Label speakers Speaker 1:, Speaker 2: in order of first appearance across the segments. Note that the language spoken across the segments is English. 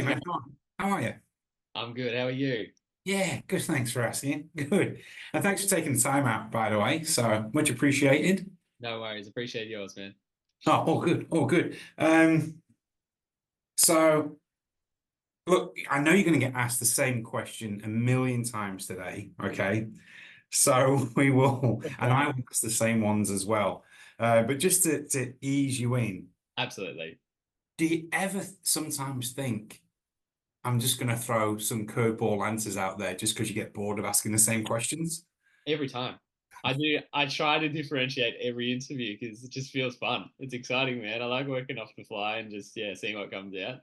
Speaker 1: Hey, man. How are you?
Speaker 2: I'm good. How are you?
Speaker 1: Yeah, good. Thanks for asking. Good. And thanks for taking the time out, by the way. So much appreciated.
Speaker 2: No worries. Appreciate yours, man.
Speaker 1: Oh, all good. All good. So look, I know you're going to get asked the same question a million times today. Okay. So we will, and I will ask the same ones as well. But just to ease you in,
Speaker 2: Absolutely.
Speaker 1: do you ever sometimes think I'm just going to throw some curveball answers out there just because you get bored of asking the same questions?
Speaker 2: Every time. I do. I try to differentiate every interview because it just feels fun. It's exciting, man. I like working off the fly and just seeing what comes out.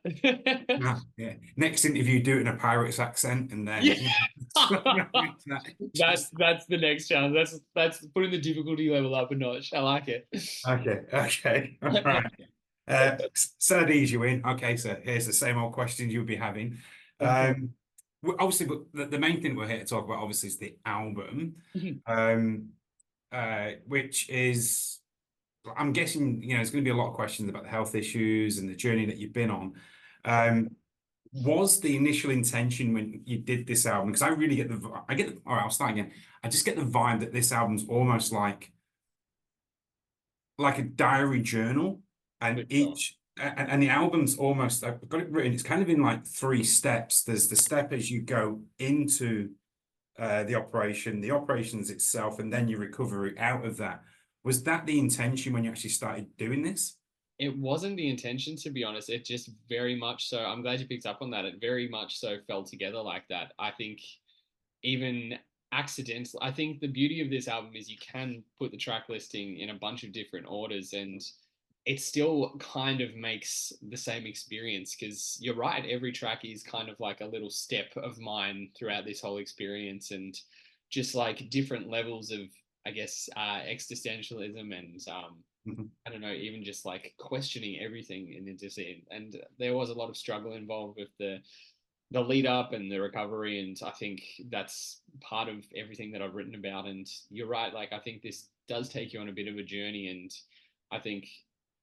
Speaker 1: Ah, yeah. Next interview, do it in a pirate's accent, and
Speaker 2: Yeah.
Speaker 1: then
Speaker 2: That's
Speaker 1: just
Speaker 2: that's the next challenge. That's putting the difficulty level up a notch. I like it.
Speaker 1: okay, okay, all right. So that ease you in. Okay, so here's the same old questions you'll be having.
Speaker 2: Of course.
Speaker 1: Obviously, but the main thing we're here to talk about, obviously, is the album, um, which is, I'm guessing, there's going to be a lot of questions about the health issues and the journey that you've been on. Um, was the initial intention when you did this album? Because I really get all right, I'll start again. I just get the vibe that this album's almost like a diary journal,
Speaker 2: For
Speaker 1: and
Speaker 2: sure.
Speaker 1: and the album's almost, I've got it written, it's kind of in like three steps. There's the step as you go into the operations itself, and then your recovery out of that. Was that the intention when you actually started doing this?
Speaker 2: It wasn't the intention, to be honest. It just very much so. I'm glad you picked up on that. It very much so fell together like that. I think even accidental. I think the beauty of this album is you can put the track listing in a bunch of different orders and it still kind of makes the same experience because you're right, every track is kind of like a little step of mine throughout this whole experience and just like different levels of I guess existentialism and
Speaker 1: Mhm.
Speaker 2: I don't know, even just like questioning everything in the scene. And there was a lot of struggle involved with the lead up and the recovery, and I think that's part of everything that I've written about. And you're right, like I think this does take you on a bit of a journey, and I think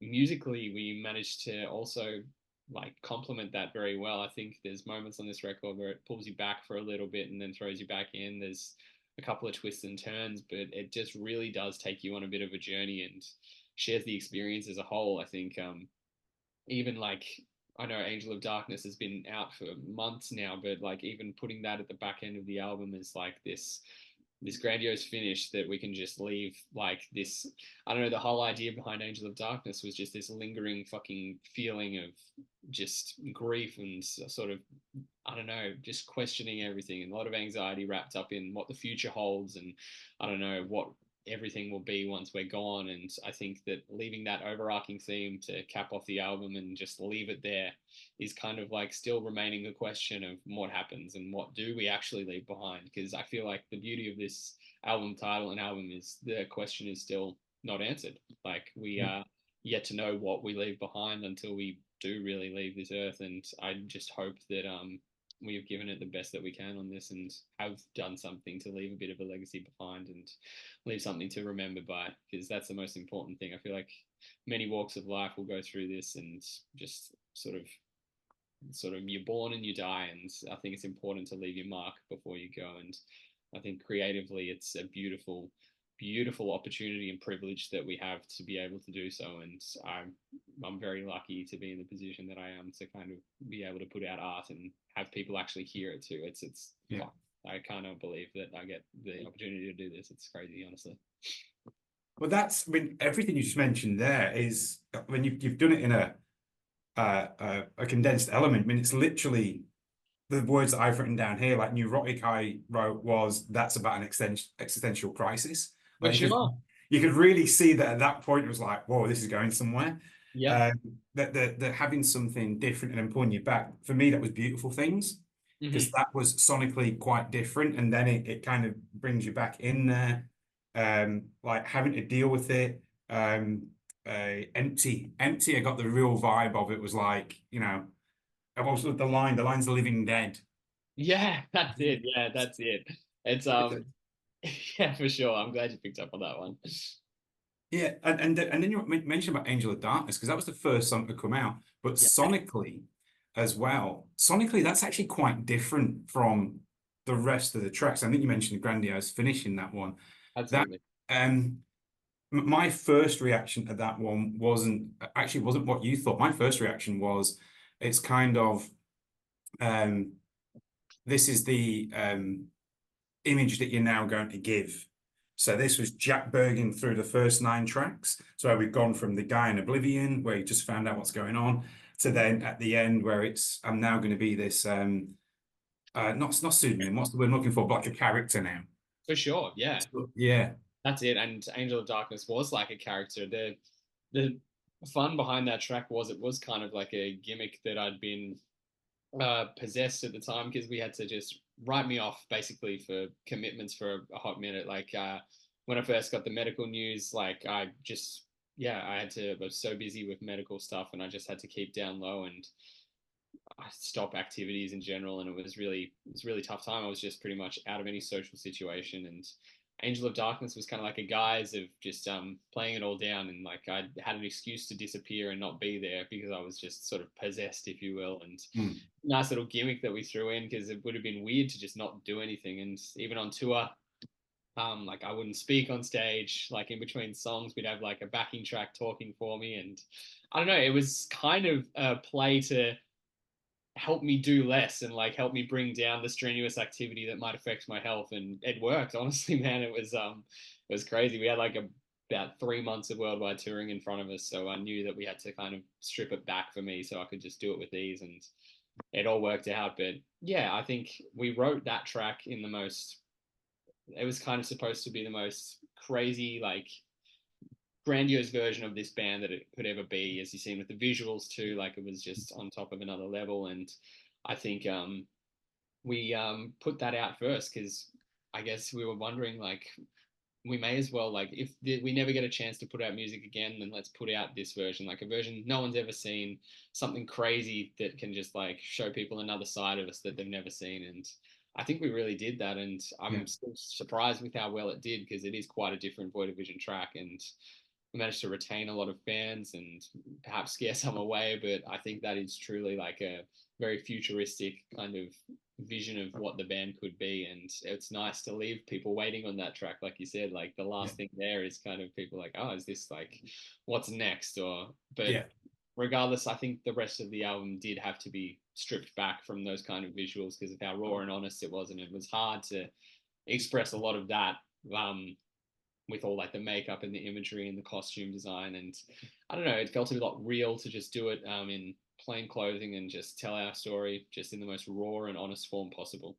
Speaker 2: musically we managed to also like complement that very well. I think there's moments on this record where it pulls you back for a little bit and then throws you back in. There's a couple of twists and turns, but it just really does take you on a bit of a journey and shares the experience as a whole. I think even like I know Angel of Darkness has been out for months now, but like even putting that at the back end of the album is like this grandiose finish that we can just leave like this. I don't know, the whole idea behind Angel of Darkness was just this lingering fucking feeling of just grief and sort of I don't know, just questioning everything and a lot of anxiety wrapped up in what the future holds and I don't know what everything will be once we're gone. And I think that leaving that overarching theme to cap off the album and just leave it there is kind of like still remaining a question of what happens and what do we actually leave behind. Because I feel like the beauty of this album title and album is the question is still not answered. Like we
Speaker 1: Yeah.
Speaker 2: are yet to know what we leave behind until we do really leave this earth. And I just hope that we have given it the best that we can on this and have done something to leave a bit of a legacy behind and leave something to remember by because that's the most important thing. I feel like many walks of life will go through this and just sort of you're born and you die and I think it's important to leave your mark before you go and I think creatively it's a beautiful opportunity and privilege that we have to be able to do so and I'm very lucky to be in the position that I am to kind of be able to put out art and have people actually hear it too. It's
Speaker 1: Yeah.
Speaker 2: fun. I cannot believe that I get the opportunity to do this. It's crazy, honestly.
Speaker 1: Well, I mean, everything you just mentioned there is, I mean, you've done it in a condensed element. I mean, it's literally the words that I've written down here, like neurotic, I wrote was that's about an existential crisis.
Speaker 2: For
Speaker 1: Like
Speaker 2: sure.
Speaker 1: you could really see that at that point it was like, whoa, this is going somewhere.
Speaker 2: Yeah.
Speaker 1: Um, that having something different and then pulling you back for me, that was beautiful things because
Speaker 2: Hmm.
Speaker 1: that was sonically quite different, and then it kind of brings you back in there, like having to deal with it. Empty. I got the real vibe of it was like, I've also the line's the living dead.
Speaker 2: Yeah, that's it. Yeah, that's it. It's yeah, for sure. I'm glad you picked up on that one.
Speaker 1: Yeah, and then you mentioned about Angel of Darkness because that was the first song to come out, but
Speaker 2: Yeah.
Speaker 1: sonically, as well. Sonically, that's actually quite different from the rest of the tracks. I think you mentioned the grandiose finish in that one. That
Speaker 2: Absolutely.
Speaker 1: um my first reaction to that one wasn't what you thought. My first reaction was it's kind of um this is the image that you're now going to give. So this was Jack Bergin through the first 9 tracks. So we've gone from the guy in Oblivion, where you just found out what's going on, to then at the end where it's I'm now going to be this not pseudonym, what's the word I'm looking for, but like a character now.
Speaker 2: For sure. Yeah.
Speaker 1: So, yeah.
Speaker 2: That's it. And Angel of Darkness was like a character. The fun behind that track was it was kind of like a gimmick that I'd been possessed at the time because we had to just write me off basically for commitments for a hot minute. Like when I first got the medical news, like I just yeah, I was so busy with medical stuff and I just had to keep down low and I stop activities in general, and it was really tough time. I was just pretty much out of any social situation, and Angel of Darkness was kind of like a guise of just playing it all down, and like I had an excuse to disappear and not be there because I was just sort of possessed, if you will, and
Speaker 1: Mm.
Speaker 2: nice little gimmick that we threw in because it would have been weird to just not do anything, and even on tour. Like I wouldn't speak on stage, like in between songs, we'd have like a backing track talking for me. And I don't know, it was kind of a play to help me do less and like help me bring down the strenuous activity that might affect my health, and it worked. Honestly, man, it was crazy. We had like about 3 months of worldwide touring in front of us, so I knew that we had to kind of strip it back for me so I could just do it with ease, and it all worked out. But yeah, I think we wrote that track in the most, it was kind of supposed to be the most crazy, like grandiose version of this band that it could ever be, as you've seen with the visuals too. Like it was just on top of another level, and I think we put that out first because I guess we were wondering like we may as well, like if we never get a chance to put out music again, then let's put out this version, like a version no one's ever seen, something crazy that can just like show people another side of us that they've never seen. And I think we really did that, and
Speaker 1: Yeah.
Speaker 2: I'm still surprised with how well it did because it is quite a different Void of Vision track, and we managed to retain a lot of fans and perhaps scare some away. But I think that is truly like a very futuristic kind of vision of what the band could be. And it's nice to leave people waiting on that track. Like you said, like the
Speaker 1: Yeah.
Speaker 2: last thing there is kind of people like, oh, is this like what's next? Or, but
Speaker 1: Yeah.
Speaker 2: regardless, I think the rest of the album did have to be stripped back from those kind of visuals because of how raw and honest it was. And it was hard to express a lot of that. With all like the makeup and the imagery and the costume design, and I don't know, it felt a lot real to just do it in plain clothing and just tell our story just in the most raw and honest form possible.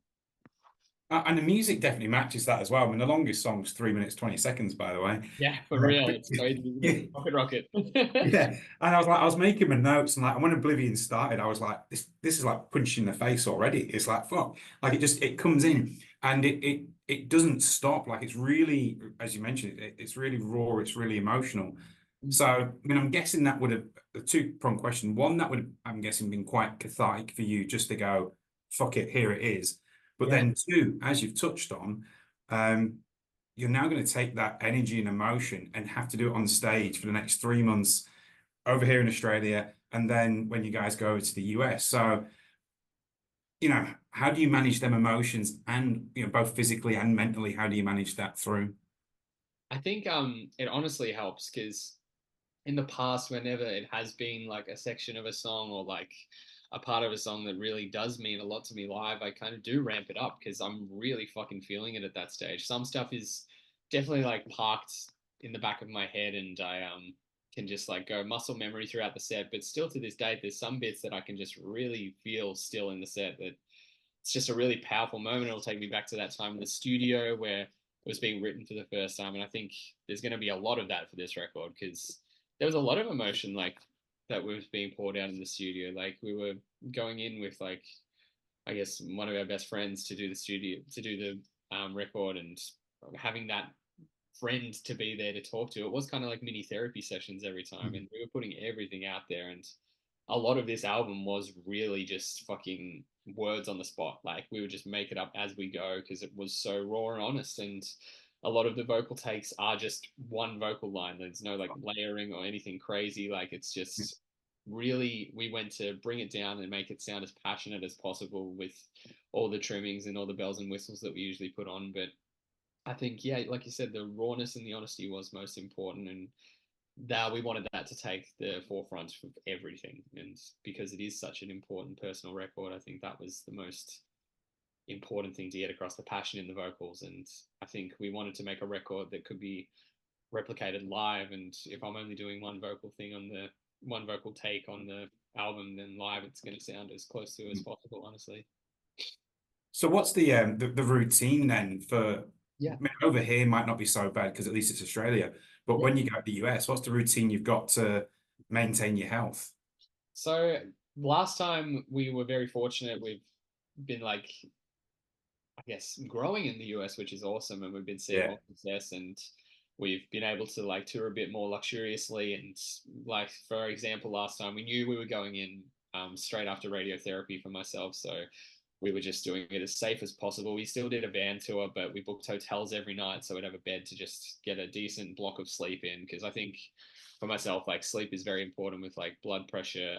Speaker 1: And the music definitely matches that as well. I mean, the longest song's 3 minutes 20 seconds, by the way.
Speaker 2: Yeah, for real, it's crazy, isn't
Speaker 1: Yeah,
Speaker 2: it? Rocket.
Speaker 1: yeah. And I was making my notes, and like when Oblivion started, I was like, this is like punching the face already. It's like fuck, like it comes in and it doesn't stop. Like it's really, as you mentioned, it's really raw. It's really emotional. So I mean, I'm guessing that would have a two-pronged question. One, that would have, I'm guessing, been quite cathartic for you just to go, fuck it, here it is. But
Speaker 2: Yeah,
Speaker 1: then two, as you've touched on, um, you're now going to take that energy and emotion and have to do it on stage for the next 3 months over here in Australia, and then when you guys go over to the US. So, how do you manage them emotions and, both physically and mentally, how do you manage that through?
Speaker 2: I think it honestly helps because in the past, whenever it has been like a section of a song or like a part of a song that really does mean a lot to me live, I kind of do ramp it up because I'm really fucking feeling it at that stage. Some stuff is definitely like parked in the back of my head, and I can just like go muscle memory throughout the set. But still to this date, there's some bits that I can just really feel still in the set that it's just a really powerful moment. It'll take me back to that time in the studio where it was being written for the first time. And I think there's going to be a lot of that for this record because there was a lot of emotion like that was being poured out in the studio. Like we were going in with like, I guess one of our best friends to do the studio, to do the record, and having that friend to be there to talk to. It was kind of like mini therapy sessions every time, and we were putting everything out there. And a lot of this album was really just fucking words on the spot. Like we would just make it up as we go because it was so raw and honest. And a lot of the vocal takes are just one vocal line. There's no like layering or anything crazy. Like it's just really we went to bring it down and make it sound as passionate as possible with all the trimmings and all the bells and whistles that we usually put on. But I think, yeah, like you said, the rawness and the honesty was most important, and that we wanted that to take the forefront of everything. And because it is such an important personal record, I think that was the most important thing to get across, the passion in the vocals. And I think we wanted to make a record that could be replicated live. And if I'm only doing one vocal thing on the one vocal take on the album, then live it's going to sound as close to as possible, honestly.
Speaker 1: So what's the routine then for,
Speaker 2: Yeah.
Speaker 1: I mean, over here might not be so bad because at least it's Australia, but when you go to the US, what's the routine you've got to maintain your health?
Speaker 2: So last time we were very fortunate. We've been like, I guess, growing in the US, which is awesome, and we've been seeing
Speaker 1: Yeah.
Speaker 2: more success, and we've been able to like tour a bit more luxuriously. And like, for example, last time we knew we were going in straight after radiotherapy for myself, so we were just doing it as safe as possible. We still did a van tour, but we booked hotels every night, so we'd have a bed to just get a decent block of sleep in. Because I think for myself, like sleep is very important with like blood pressure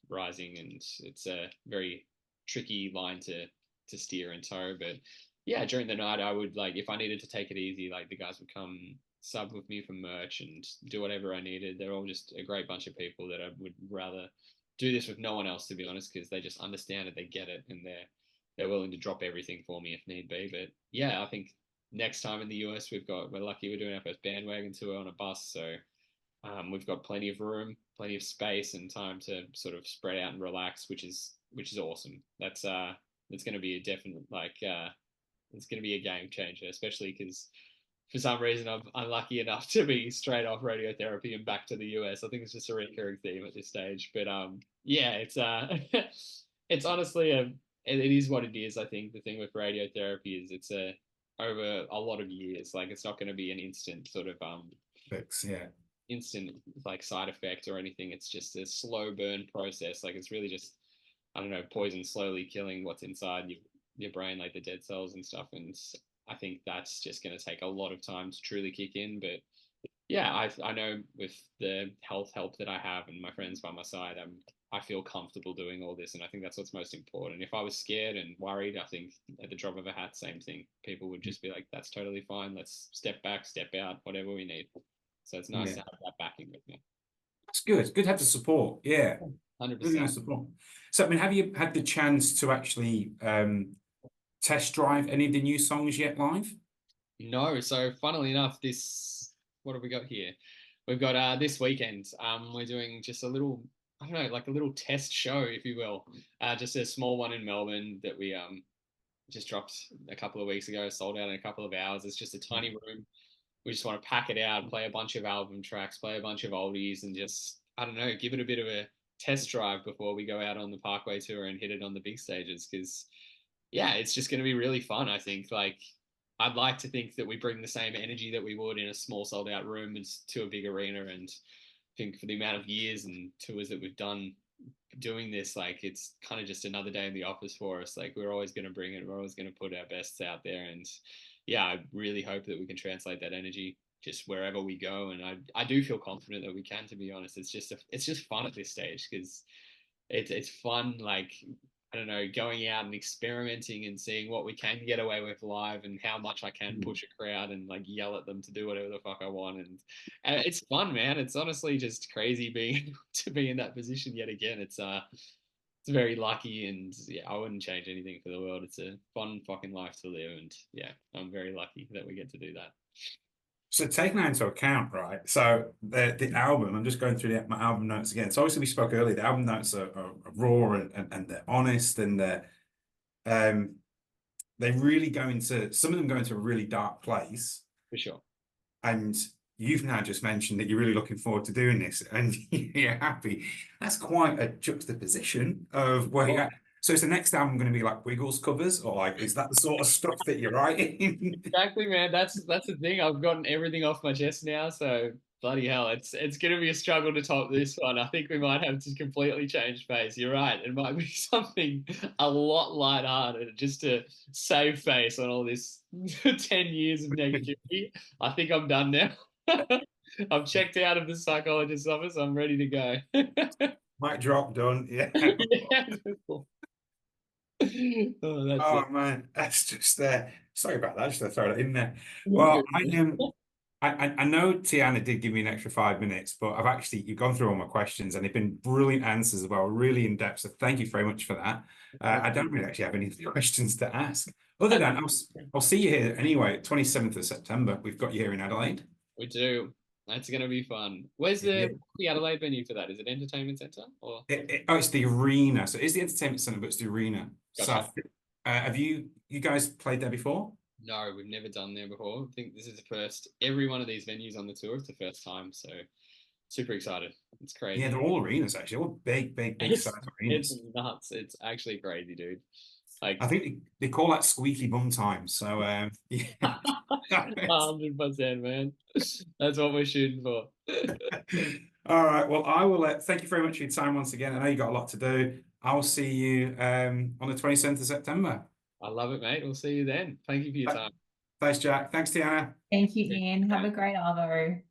Speaker 2: rising, and it's a very tricky line to steer and tow. But yeah, during the night, I would like, if I needed to take it easy, like the guys would come sub with me for merch and do whatever I needed. They're all just a great bunch of people that I would rather do this with no one else, to be honest, because they just understand it, they get it, and they're willing to drop everything for me if need be. But yeah, I think next time in the US, we're lucky we're doing our first bandwagon tour on a bus, so we've got plenty of room, plenty of space, and time to sort of spread out and relax, which is awesome. That's going to be a definite like it's going to be a game changer, especially because for some reason I'm lucky enough to be straight off radiotherapy and back to the US. I think it's just a recurring theme at this stage. But yeah, it's it's honestly it is what it is. I think the thing with radiotherapy is it's a over a lot of years. Like it's not going to be an instant sort of
Speaker 1: Fix, yeah.
Speaker 2: instant like side effect or anything. It's just a slow burn process. Like it's really just, I don't know, poison slowly killing what's inside your brain, like the dead cells and stuff. And I think that's just going to take a lot of time to truly kick in. But yeah, I know with the health help that I have and my friends by my side, I feel comfortable doing all this, and I think that's what's most important. If I was scared and worried, I think at the drop of a hat, same thing. People would just be like, "That's totally fine. Let's step back, step out, whatever we need." So it's nice to
Speaker 1: Yeah.
Speaker 2: have that backing with me.
Speaker 1: That's good. Good to have the support. Yeah.
Speaker 2: Hundred
Speaker 1: Really
Speaker 2: percent.
Speaker 1: nice support. So, I mean, have you had the chance to actually test drive any of the new songs yet live?
Speaker 2: No, so funnily enough, this what have we got here? We've got this weekend. We're doing just a little, I don't know, like a little test show, if you will. Just a small one in Melbourne that we just dropped a couple of weeks ago, sold out in a couple of hours. It's just a tiny room. We just want to pack it out, play a bunch of album tracks, play a bunch of oldies, and just, I don't know, give it a bit of a test drive before we go out on the Parkway tour and hit it on the big stages. Because yeah, it's just going to be really fun. I think like I'd like to think that we bring the same energy that we would in a small sold out room to a big arena. And I think for the amount of years and tours that we've done doing this, like it's kind of just another day in the office for us. Like we're always going to bring it, we're always going to put our bests out there. And yeah, I really hope that we can translate that energy just wherever we go. And I do feel confident that we can, to be honest. It's just fun at this stage because it's fun, like I don't know, going out and experimenting and seeing what we can get away with live and how much I can push a crowd and like yell at them to do whatever the fuck I want. And it's fun, man. It's honestly just crazy being to be in that position yet again. It's very lucky, and yeah, I wouldn't change anything for the world. It's a fun fucking life to live, and yeah, I'm very lucky that we get to do that.
Speaker 1: So taking that into account, right? So the album, I'm just going through my album notes again. So obviously we spoke earlier, the album notes are raw and they're honest and um they really go into some of them go into a really dark place.
Speaker 2: For sure.
Speaker 1: And you've now just mentioned that you're really looking forward to doing this and you're happy. That's quite a juxtaposition of where you're
Speaker 2: Well,
Speaker 1: at. So is the next album going to be like Wiggles covers, or like is that the sort of stuff that you're writing?
Speaker 2: exactly, man. That's the thing. I've gotten everything off my chest now, so bloody hell, it's gonna be a struggle to top this one. I think we might have to completely change pace. You're right. It might be something a lot lighthearted just to save face on all this 10 years of negativity. I think I'm done now. I've checked out of the psychologist's office. I'm ready to go.
Speaker 1: Mic drop, done. Yeah.
Speaker 2: Oh, that's
Speaker 1: Oh
Speaker 2: it.
Speaker 1: man, that's just there. Sorry about that. Just to throw that in there.
Speaker 2: No.
Speaker 1: Well, I know Tiana did give me an extra 5 minutes, but you've gone through all my questions and they've been brilliant answers as well, really in depth. So thank you very much for that. I don't really actually have any questions to ask. Other than I'll see you here anyway, 27th of September. We've got you here in Adelaide.
Speaker 2: We do. That's going to be fun. Where's
Speaker 1: Yeah.
Speaker 2: the Adelaide venue for that? Is it Entertainment Centre or?
Speaker 1: It's the arena. So it's the entertainment centre, but it's the arena. So
Speaker 2: Gotcha.
Speaker 1: have you guys played there before?
Speaker 2: No, we've never done there before. I think this is the first. Every one of these venues on the tour is the first time. So super excited. It's
Speaker 1: Yeah,
Speaker 2: crazy.
Speaker 1: they're all arenas actually, all big
Speaker 2: It's
Speaker 1: size
Speaker 2: it's
Speaker 1: arenas.
Speaker 2: nuts. It's actually crazy, dude. Like
Speaker 1: I think they call that squeaky bum time. So yeah.
Speaker 2: 100%, man. That's what we're shooting for.
Speaker 1: All right. Well, I will thank you very much for your time once again. I know you got a lot to do. I will see you on the 27th of September.
Speaker 2: I love it, mate. We'll see you then. Thank you for your time.
Speaker 1: Thanks, Jack. Thanks, Tiana.
Speaker 3: Thank you, Ian. Have a great Arvo.